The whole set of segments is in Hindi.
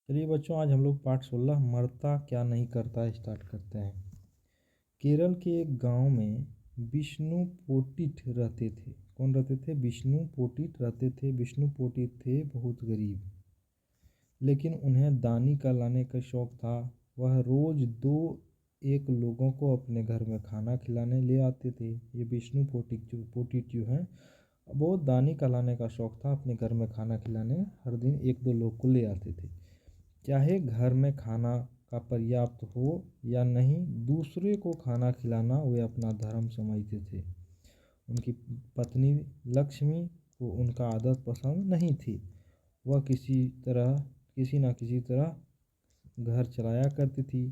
चलिए बच्चों, आज हम लोग पाठ 16 मरता क्या नहीं करता स्टार्ट करते हैं। केरल के एक गांव में विष्णु पोटिट रहते थे। कौन रहते थे? विष्णु पोटिट रहते थे। विष्णु पोटिट थे बहुत गरीब, लेकिन उन्हें दानी का लाने का शौक था। वह रोज दो एक लोगों को अपने घर में खाना खिलाने ले आते थे। ये विष्णु पोटिट जो हैं, बहुत दानी का लाने का शौक था। अपने घर में खाना खिलाने हर दिन एक दो लोग को ले आते थे। चाहे घर में खाना का पर्याप्त हो या नहीं, दूसरे को खाना खिलाना वे अपना धर्म समझते थे। उनकी पत्नी लक्ष्मी को उनका आदत पसंद नहीं थी। वह किसी न किसी तरह घर चलाया करती थी।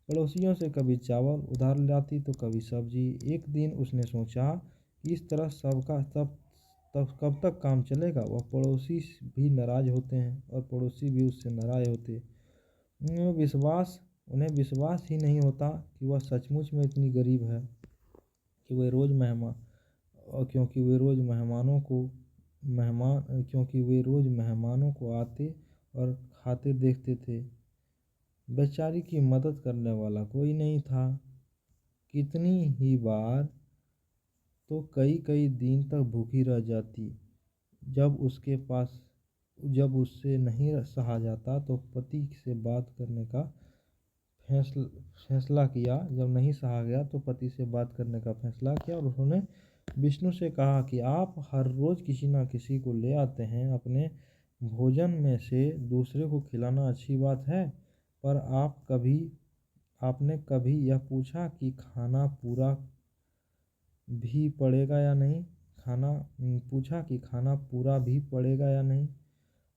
पड़ोसियों से कभी चावल उधार लाती तो कभी सब्जी। एक दिन उसने सोचा कि इस तरह सबका तब तब कब तक काम चलेगा। वह पड़ोसी भी नाराज होते हैं और पड़ोसी भी उससे नाराज होते। उन्हें विश्वास ही नहीं होता कि वह सचमुच में इतनी गरीब है कि वे रोज मेहमान और क्योंकि वे रोज मेहमानों को आते और खाते देखते थे। बेचारी की मदद करने वाला कोई नहीं था। कितनी ही बार तो कई कई दिन तक भूखी रह जाती। जब उसके पास जब उससे नहीं सहा जाता तो पति से बात करने का फैसला किया। जब नहीं सहा गया तो पति से बात करने का फैसला किया और उन्होंने विष्णु से कहा कि आप हर रोज किसी ना किसी को ले आते हैं। अपने भोजन में से दूसरे को खिलाना अच्छी बात है, पर आपने कभी यह पूछा कि खाना पूरा भी पड़ेगा या नहीं? खाना पूरा भी पड़ेगा या नहीं?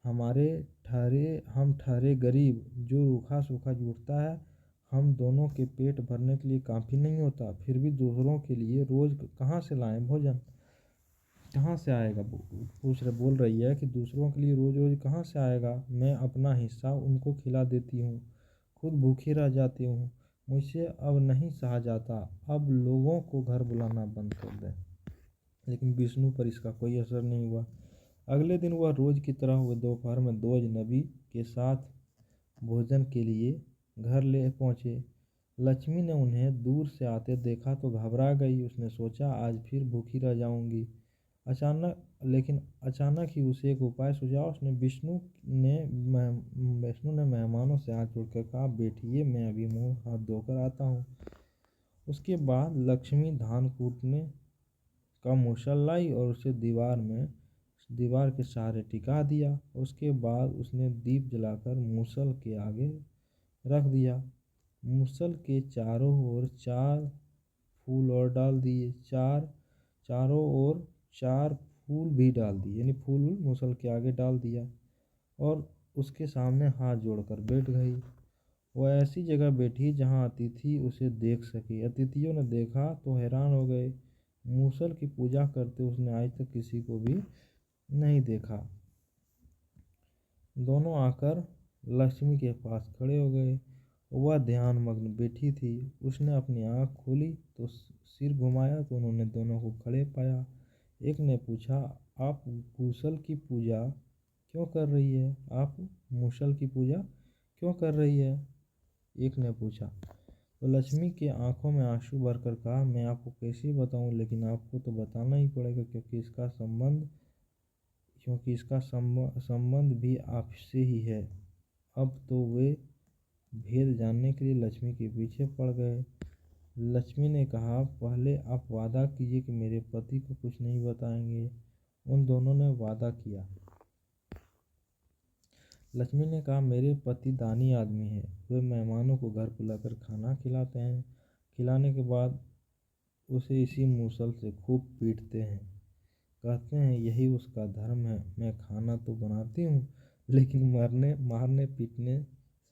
हम ठहरे गरीब, जो रूखा सूखा जुटता है हम दोनों के पेट भरने के लिए काफ़ी नहीं होता। फिर भी दूसरों के लिए रोज कहाँ से लाएं भोजन? कहाँ से आएगा? बोल रही है कि दूसरों के लिए रोज रोज कहाँ से आएगा। मैं अपना हिस्सा उनको खिला देती हूँ, खुद भूखी रह जाती हूँ। मुझसे अब नहीं सहा जाता। अब लोगों को घर बुलाना बंद कर दें। लेकिन विष्णु पर इसका कोई असर नहीं हुआ। अगले दिन वह रोज की तरह वे दोपहर में दो अजनबी के साथ भोजन के लिए घर ले पहुँचे। लक्ष्मी ने उन्हें दूर से आते देखा तो घबरा गई। उसने सोचा आज फिर भूखी रह जाऊंगी। अचानक ही उसे एक उपाय सूझा। विष्णु ने मेहमानों से हाथ जोड़कर कहा, बैठिए, मैं अभी मुंह हाथ धोकर आता हूँ। उसके बाद लक्ष्मी धान कूटने का मूसल लाई और उसे दीवार के सहारे टिका दिया। उसके बाद उसने दीप जलाकर मूसल के आगे रख दिया। मूसल के चारों ओर चार फूल और डाल दिए। चारों ओर चार फूल भी डाल दिए, यानी फूल मूसल के आगे डाल दिया और उसके सामने हाथ जोड़कर बैठ गई। वह ऐसी जगह बैठी जहाँ अतिथि उसे देख सके। अतिथियों ने देखा तो हैरान हो गए। मूसल की पूजा करते उसने आज तक किसी को भी नहीं देखा। दोनों आकर लक्ष्मी के पास खड़े हो गए। वह ध्यान मग्न बैठी थी। उसने अपनी आँख खोली तो सिर घुमाया तो उन्होंने दोनों को खड़े पाया। एक ने पूछा, आप मूसल की पूजा क्यों कर रही है? आप मूसल की पूजा क्यों कर रही है? एक ने पूछा। तो लक्ष्मी की आंखों में आंसू भरकर कहा, मैं आपको कैसे बताऊं, लेकिन आपको तो बताना ही पड़ेगा क्योंकि इसका संबंध भी आपसे ही है। अब तो वे भेद जानने के लिए लक्ष्मी के पीछे पड़ गए। लक्ष्मी ने कहा, पहले आप वादा कीजिए कि मेरे पति को कुछ नहीं बताएंगे। उन दोनों ने वादा किया। लक्ष्मी ने कहा, मेरे पति दानी आदमी है। वे मेहमानों को घर बुलाकर खाना खिलाते हैं। खिलाने के बाद उसे इसी मूसल से खूब पीटते हैं। कहते हैं यही उसका धर्म है। मैं खाना तो बनाती हूँ, लेकिन मारने पीटने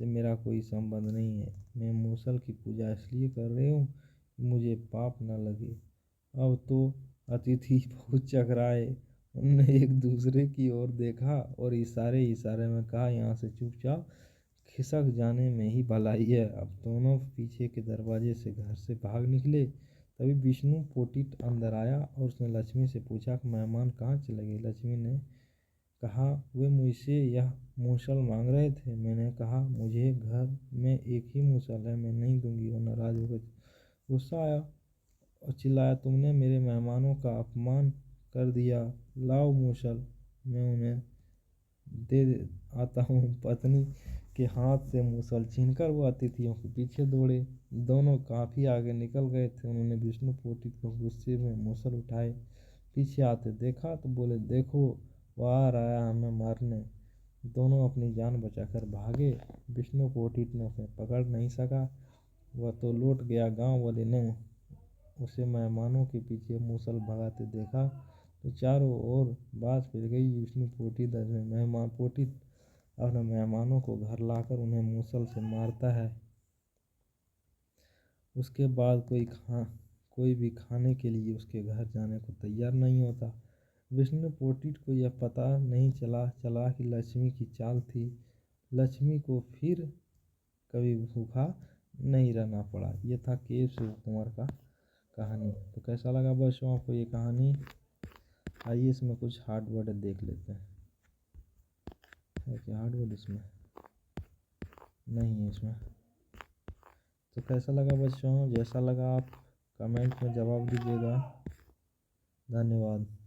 से मेरा कोई संबंध नहीं है। मैं मूसल की पूजा इसलिए कर रही हूँ कि मुझे पाप न लगे। अब तो अतिथि बहुत चकराए। उन्होंने एक दूसरे की ओर देखा और इशारे इशारे में कहा, यहाँ से चुपचाप खिसक जाने में ही भलाई है। अब दोनों पीछे के दरवाजे से घर से भाग निकले। तभी विष्णु पोटिट अंदर आया और उसने लक्ष्मी से पूछा कि मेहमान कहाँ चले गए? लक्ष्मी ने कहा, वे मुझसे यह मूसल मांग रहे थे। मैंने कहा, मुझे घर में एक ही मूसल है, मैं नहीं दूंगी। वो नाराज हो गए। गुस्सा आया और चिल्लाया, तुमने मेरे मेहमानों का अपमान कर दिया। लाओ मूसल, मैं उन्हें दे आता हूँ। पत्नी के हाथ से मूसल छीनकर वो अतिथियों के पीछे दौड़े। दोनों काफी आगे निकल गए थे। उन्होंने विष्णु पोटित को गुस्से में मूसल उठाए पीछे आते देखा तो बोले, देखो वह आ रहा है हमें मारने। दोनों अपनी जान बचाकर भागे। विष्णु पोटित ने उसे पकड़ नहीं सका। वह तो लौट गया। गांव वाले ने उसे मेहमानों के पीछे मूसल भगाते देखा तो चारों ओर बात फैल गई। विष्णु पोटित अपने मेहमानों को घर लाकर उन्हें मूसल से मारता है। उसके बाद कोई भी खाने के लिए उसके घर जाने को तैयार नहीं होता। विष्णु पोटिट को यह पता नहीं चला कि लक्ष्मी की चाल थी। लक्ष्मी को फिर कभी भूखा नहीं रहना पड़ा। ये था के शिव कुमार का कहानी। तो कैसा लगा बच्चों आपको ये कहानी? आइए इसमें कुछ हार्ड वर्ड देख लेते हैं। है क्या हार्ड वर्ड इसमें? नहीं है इसमें। तो कैसा लगा बच्चों? जैसा लगा आप कमेंट में जवाब दीजिएगा। धन्यवाद।